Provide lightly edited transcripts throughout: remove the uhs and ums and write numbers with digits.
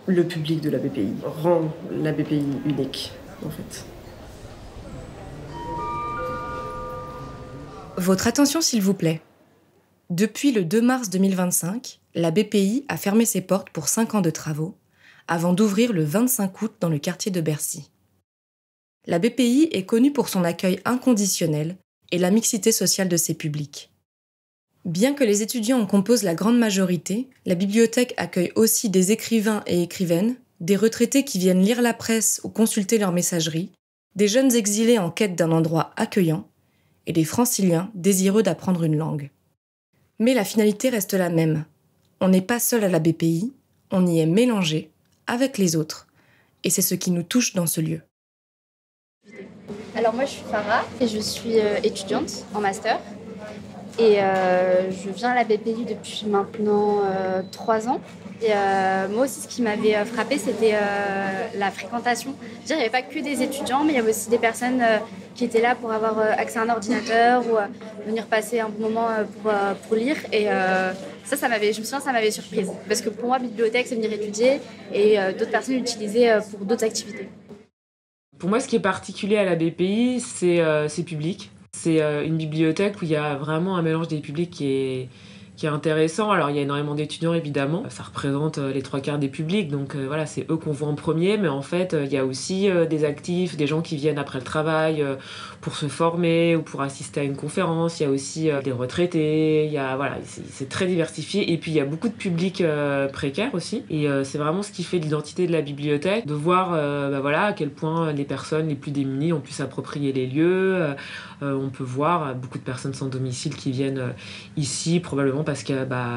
le public de la BPI rend la BPI unique, en fait. Votre attention, s'il vous plaît. Depuis le 2 mars 2025, la BPI a fermé ses portes pour 5 ans de travaux, avant d'ouvrir le 25 août dans le quartier de Bercy. La BPI est connue pour son accueil inconditionnel et la mixité sociale de ses publics. Bien que les étudiants en composent la grande majorité, la bibliothèque accueille aussi des écrivains et écrivaines, des retraités qui viennent lire la presse ou consulter leur messagerie, des jeunes exilés en quête d'un endroit accueillant et des franciliens désireux d'apprendre une langue. Mais la finalité reste la même. On n'est pas seul à la BPI, on y est mélangé avec les autres. Et c'est ce qui nous touche dans ce lieu. Alors moi je suis Farah et je suis étudiante en master. Et je viens à la BPI depuis maintenant 3 ans. Et moi aussi, ce qui m'avait frappée, c'était la fréquentation. Je veux dire, il n'y avait pas que des étudiants, mais il y avait aussi des personnes qui étaient là pour avoir accès à un ordinateur ou venir passer un bon moment pour lire. Et ça m'avait, je me souviens, ça m'avait surprise. Parce que pour moi, bibliothèque, c'est venir étudier et d'autres personnes l'utilisaient pour d'autres activités. Pour moi, ce qui est particulier à la BPI, c'est public. C'est une bibliothèque où il y a vraiment un mélange des publics qui est intéressant. Alors, il y a énormément d'étudiants, évidemment. Ça représente les 3/4 des publics, donc voilà, c'est eux qu'on voit en premier. Mais en fait, il y a aussi des actifs, des gens qui viennent après le travail pour se former ou pour assister à une conférence. Il y a aussi des retraités. Voilà, c'est très diversifié. Et puis, il y a beaucoup de publics précaires aussi. Et c'est vraiment ce qui fait l'identité de la bibliothèque, de voir voilà, à quel point les personnes les plus démunies ont pu s'approprier les lieux. On peut voir beaucoup de personnes sans domicile qui viennent ici, probablement parce que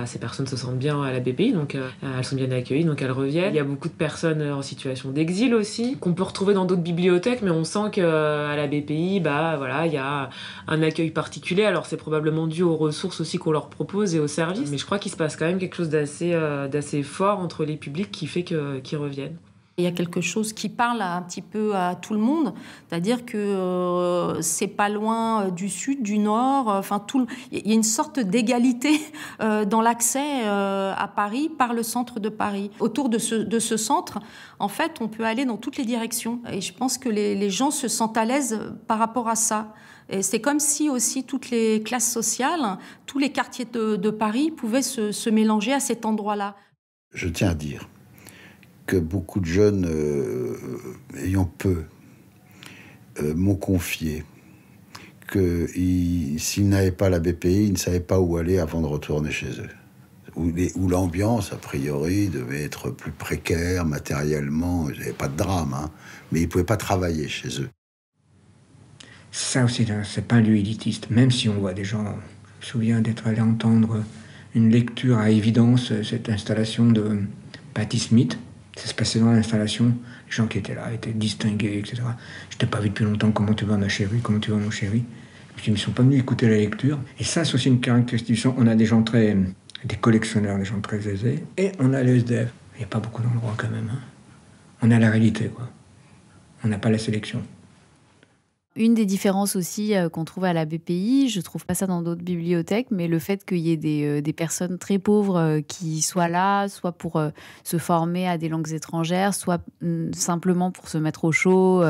ces personnes se sentent bien à la BPI, donc elles sont bien accueillies, donc elles reviennent. Il y a beaucoup de personnes en situation d'exil aussi, qu'on peut retrouver dans d'autres bibliothèques, mais on sent qu'à la BPI, voilà, il y a un accueil particulier. Alors c'est probablement dû aux ressources aussi qu'on leur propose et aux services, mais je crois qu'il se passe quand même quelque chose d'assez fort entre les publics qui fait qu'ils reviennent. Il y a quelque chose qui parle un petit peu à tout le monde, c'est-à-dire que c'est pas loin du sud, du nord. Il y a une sorte d'égalité dans l'accès à Paris par le centre de Paris. Autour de ce centre, en fait, on peut aller dans toutes les directions. Et je pense que les gens se sentent à l'aise par rapport à ça. Et c'est comme si aussi toutes les classes sociales, tous les quartiers de Paris pouvaient se mélanger à cet endroit-là. Je tiens à dire que beaucoup de jeunes ayant peu m'ont confié que s'ils n'avaient pas la BPI, ils ne savaient pas où aller avant de retourner chez eux. Où l'ambiance, a priori, devait être plus précaire matériellement. Il n'y avait pas de drame, mais ils ne pouvaient pas travailler chez eux. Ça aussi, c'est pas un lieu élitiste. Même si on voit des gens... Je me souviens d'être allé entendre une lecture à évidence, cette installation de Patti Smith. Ça se passait dans l'installation, les gens qui étaient là étaient distingués, etc. Je t'ai pas vu depuis longtemps, comment tu vas ma chérie, comment tu vas mon chéri. Ils ne sont pas venus écouter la lecture. Et ça, c'est aussi une caractéristique. On a des collectionneurs, des gens très aisés, et on a les SDF. Il n'y a pas beaucoup d'endroits quand même. On a la réalité, quoi. On n'a pas la sélection. Une des différences aussi qu'on trouve à la BPI, je trouve pas ça dans d'autres bibliothèques, mais le fait qu'il y ait des personnes très pauvres qui soient là, soit pour se former à des langues étrangères, soit simplement pour se mettre au chaud,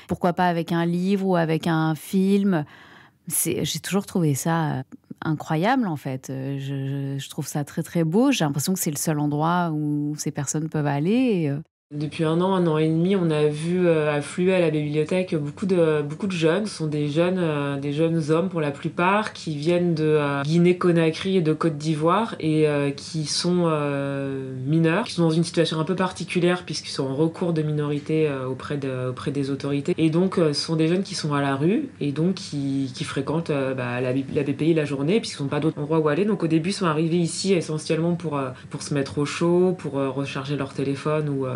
pourquoi pas avec un livre ou avec un film. J'ai toujours trouvé ça incroyable en fait. Je trouve ça très très beau. J'ai l'impression que c'est le seul endroit où ces personnes peuvent aller. Depuis un an et demi, on a vu affluer à la bibliothèque beaucoup de jeunes. Ce sont des jeunes hommes pour la plupart qui viennent de Guinée-Conakry et de Côte d'Ivoire et qui sont mineurs, qui sont dans une situation un peu particulière puisqu'ils sont en recours de minorité auprès des autorités. Et donc, ce sont des jeunes qui sont à la rue et donc qui fréquentent la BPI la journée puisqu'ils n'ont pas d'autres endroits où aller. Donc au début, ils sont arrivés ici essentiellement pour se mettre au chaud, pour recharger leur téléphone ou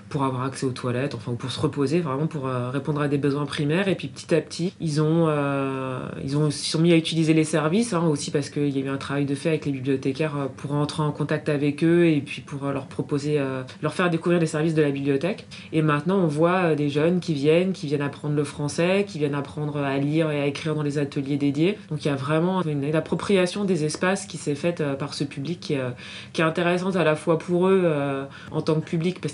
pour avoir accès aux toilettes, enfin pour se reposer, vraiment pour répondre à des besoins primaires. Et puis petit à petit, ils se sont mis à utiliser les services, aussi parce qu'il y a eu un travail de fait avec les bibliothécaires pour entrer en contact avec eux et puis pour leur proposer, leur faire découvrir les services de la bibliothèque. Et maintenant, on voit des jeunes qui viennent apprendre le français, qui viennent apprendre à lire et à écrire dans les ateliers dédiés. Donc il y a vraiment une appropriation des espaces qui s'est faite par ce public qui est intéressante à la fois pour eux en tant que public, parce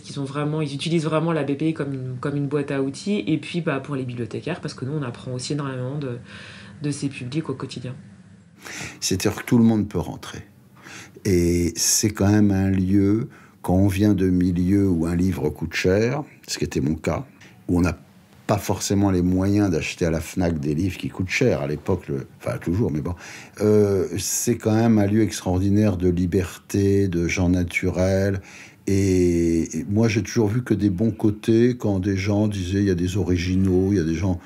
ils utilisent vraiment la BPI comme une boîte à outils, et puis pour les bibliothécaires, parce que nous, on apprend aussi énormément de ces publics au quotidien. C'est-à-dire que tout le monde peut rentrer. Et c'est quand même un lieu, quand on vient de milieux où un livre coûte cher, ce qui était mon cas, où on n'a pas forcément les moyens d'acheter à la Fnac des livres qui coûtent cher à l'époque, enfin toujours, mais bon, c'est quand même un lieu extraordinaire de liberté, de gens naturels. Et moi, j'ai toujours vu que des bons côtés quand des gens disaient il y a des originaux, il y a des gens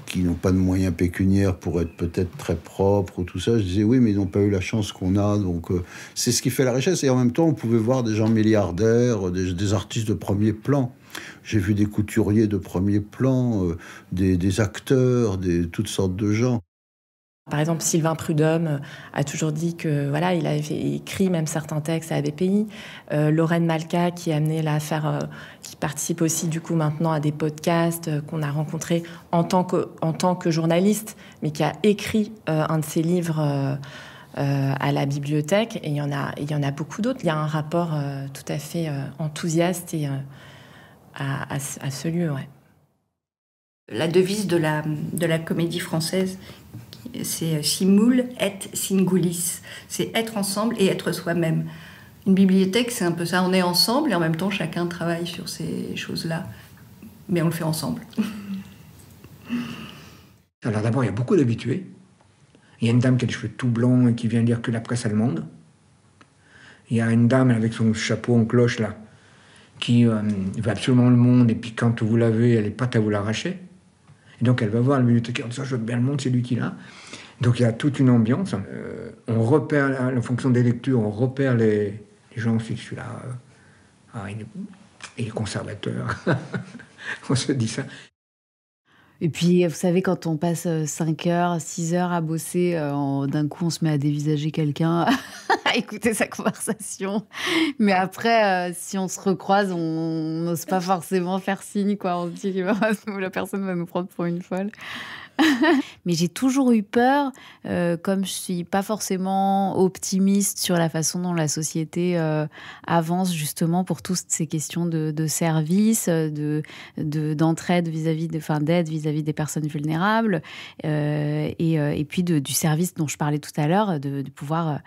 qui n'ont pas de moyens pécuniaires pour être peut-être très propres ou tout ça. Je disais oui, mais ils n'ont pas eu la chance qu'on a. Donc c'est ce qui fait la richesse. Et en même temps, on pouvait voir des gens milliardaires, des artistes de premier plan. J'ai vu des couturiers de premier plan, des acteurs, toutes sortes de gens. Par exemple, Sylvain Prudhomme a toujours dit que voilà, il avait écrit même certains textes à la BPI. Lorraine Malka, qui a amené qui participe aussi du coup maintenant à des podcasts qu'on a rencontrés en tant que journaliste, mais qui a écrit un de ses livres à la bibliothèque. Et il y en a beaucoup d'autres. Il y a un rapport tout à fait enthousiaste à ce lieu. Ouais. La devise de la comédie française, c'est simul et singulis, c'est être ensemble et être soi-même. Une bibliothèque, c'est un peu ça, on est ensemble et en même temps chacun travaille sur ces choses-là, mais on le fait ensemble. Alors d'abord, il y a beaucoup d'habitués. Il y a une dame qui a les cheveux tout blancs et qui vient lire que la presse allemande. Il y a une dame avec son chapeau en cloche là, qui veut absolument le monde, et puis quand vous l'avez, elle est prête à vous l'arracher. Et donc elle va voir le bibliothécaire en disant « je veux bien le monde, c'est lui qui l'a ». Donc il y a toute une ambiance. On repère, en fonction des lectures, on repère les gens aussi. Celui-là, il est conservateur. On se dit ça. Et puis, vous savez, quand on passe 5 heures, 6 heures à bosser, d'un coup, on se met à dévisager quelqu'un, à écouter sa conversation. Mais après, si on se recroise, on n'ose pas forcément faire signe, quoi. On se dit que la personne va nous prendre pour une folle. Mais j'ai toujours eu peur, comme je suis pas forcément optimiste sur la façon dont la société avance justement pour toutes ces questions de service, d'entraide d'aide vis-à-vis des personnes vulnérables, et puis du service dont je parlais tout à l'heure, de pouvoir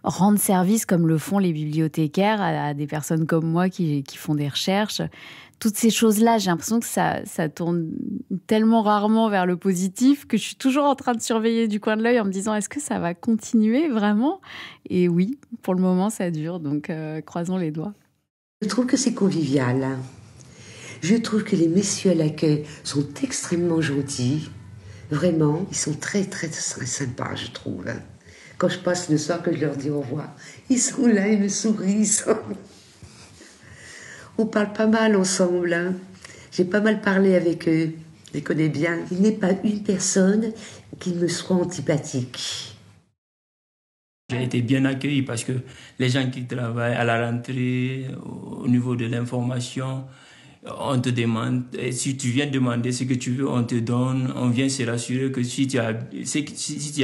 rendre service comme le font les bibliothécaires à des personnes comme moi qui font des recherches. Toutes ces choses-là, j'ai l'impression que ça tourne tellement rarement vers le positif que je suis toujours en train de surveiller du coin de l'œil en me disant est-ce que ça va continuer vraiment ? Et oui, pour le moment, ça dure, donc croisons les doigts. Je trouve que c'est convivial. Je trouve que les messieurs à l'accueil sont extrêmement gentils. Vraiment, ils sont très, très, très sympas, je trouve. Quand je passe le soir, que je leur dis au revoir, ils sont là, ils me sourient. On parle pas mal ensemble. Hein. J'ai pas mal parlé avec eux. Je les connais bien. Il n'est pas une personne qui me soit antipathique. J'ai été bien accueilli parce que les gens qui travaillent à la rentrée, au niveau de l'information, on te demande, et si tu viens demander ce que tu veux, on te donne. On vient se rassurer que si tu as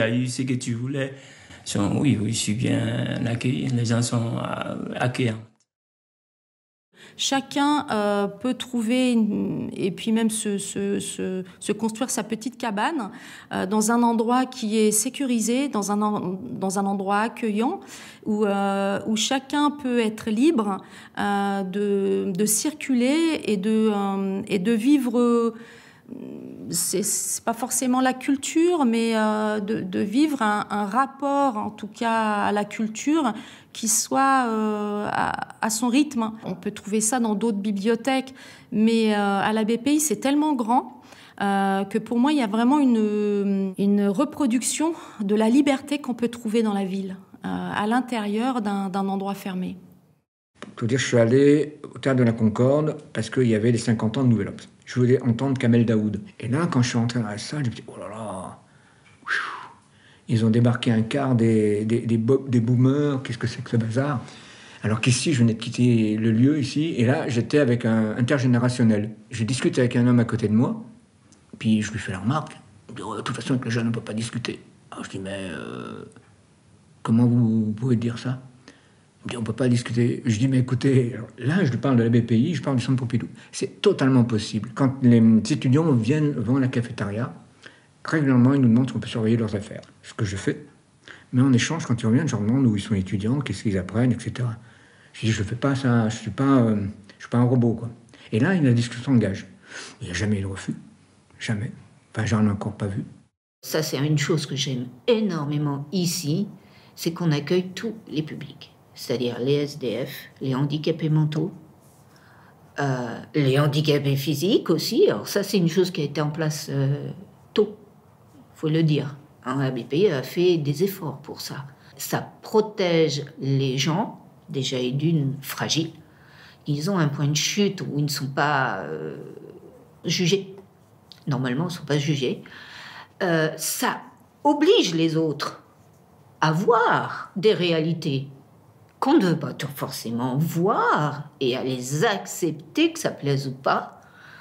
eu ce que tu voulais, oui, je suis bien accueilli. Les gens sont accueillants. Chacun peut trouver et puis même se construire sa petite cabane dans un endroit qui est sécurisé, dans un endroit accueillant où chacun peut être libre de circuler et de vivre. C'est pas forcément la culture, mais de vivre un rapport, en tout cas à la culture, qui soit à son rythme. On peut trouver ça dans d'autres bibliothèques, mais à la BPI, c'est tellement grand que pour moi, il y a vraiment une reproduction de la liberté qu'on peut trouver dans la ville, à l'intérieur d'un endroit fermé. Je veux dire, je suis allé au Théâtre de la Concorde parce qu'il y avait les 50 ans de Nouvel Obs. Je voulais entendre Kamel Daoud. Et là, quand je suis rentré dans la salle, je me suis dit, oh là là, ils ont débarqué un quart des boomers, qu'est-ce que c'est que ce bazar? Alors qu'ici, je venais de quitter le lieu ici, et là, j'étais avec un intergénérationnel. Je discute avec un homme à côté de moi, puis je lui fais la remarque. Il me dit, de toute façon, avec les jeunes, on ne peut pas discuter. Alors je dis, mais comment vous pouvez dire ça? Il me dit, on ne peut pas discuter. Je dis, mais écoutez, là, je lui parle de la BPI, je parle du Centre Pompidou. C'est totalement possible. Quand les étudiants vont à la cafétéria, régulièrement, ils nous demandent si on peut surveiller leurs affaires. Ce que je fais. Mais en échange, quand ils reviennent, je leur demande où ils sont étudiants, qu'est-ce qu'ils apprennent, etc. Je dis, je ne fais pas ça, je ne suis pas un robot, quoi. Et là, la discussion engage. Il n'y a jamais eu de refus. Jamais. Enfin, j'en ai encore pas vu. Ça, c'est une chose que j'aime énormément ici, c'est qu'on accueille tous les publics. C'est-à-dire les SDF, les handicapés mentaux, les handicapés physiques aussi. Alors ça, c'est une chose qui a été en place tôt, il faut le dire. La BPI a fait des efforts pour ça. Ça protège les gens, déjà et d'une fragile. Ils ont un point de chute où ils ne sont pas jugés. Normalement, ils ne sont pas jugés. Ça oblige les autres à voir des réalités qu'on ne veut pas forcément voir et à les accepter, que ça plaise ou pas.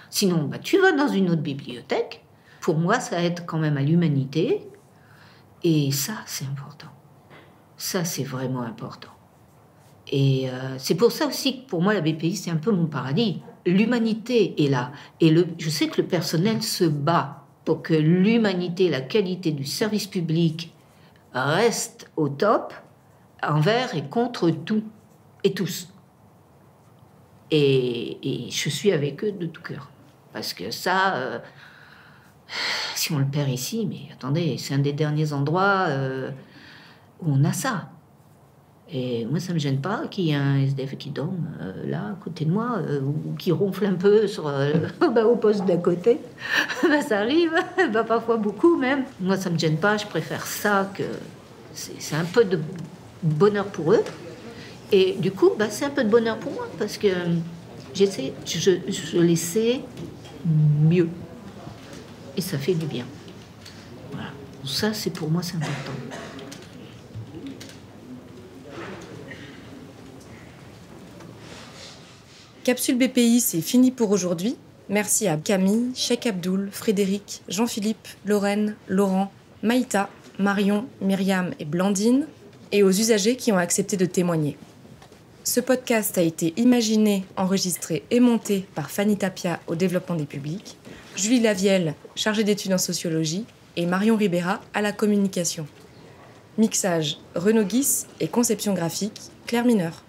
Sinon, tu vas dans une autre bibliothèque. Pour moi, ça aide quand même à l'humanité. Et ça, c'est important. Ça, c'est vraiment important. Et c'est pour ça aussi que pour moi, la BPI, c'est un peu mon paradis. L'humanité est là. Et je sais que le personnel se bat pour que l'humanité, la qualité du service public reste au top, envers et contre tout et tous. Et je suis avec eux de tout cœur. Parce que ça, si on le perd ici, mais attendez, c'est un des derniers endroits où on a ça. Et moi, ça ne me gêne pas qu'il y ait un SDF qui dorme là, à côté de moi, ou qui ronfle un peu au poste d'à côté. Ça arrive, parfois beaucoup même. Moi, ça ne me gêne pas, je préfère ça que... C'est un peu de bonheur pour eux. Et du coup, c'est un peu de bonheur pour moi, parce que je les sais mieux. Et ça fait du bien. Voilà. Ça, c'est pour moi, c'est important. Capsule BPI, c'est fini pour aujourd'hui. Merci à Camille, Cheikh Abdoul, Frédéric, Jean-Philippe, Lorraine, Laurent, Maïta, Marion, Myriam et Blandine, et aux usagers qui ont accepté de témoigner. Ce podcast a été imaginé, enregistré et monté par Fanny Tapia au développement des publics, Julie Lavielle, chargée d'études en sociologie, et Marion Ribera à la communication. Mixage, Renaud Guis et conception graphique, Claire Mineur.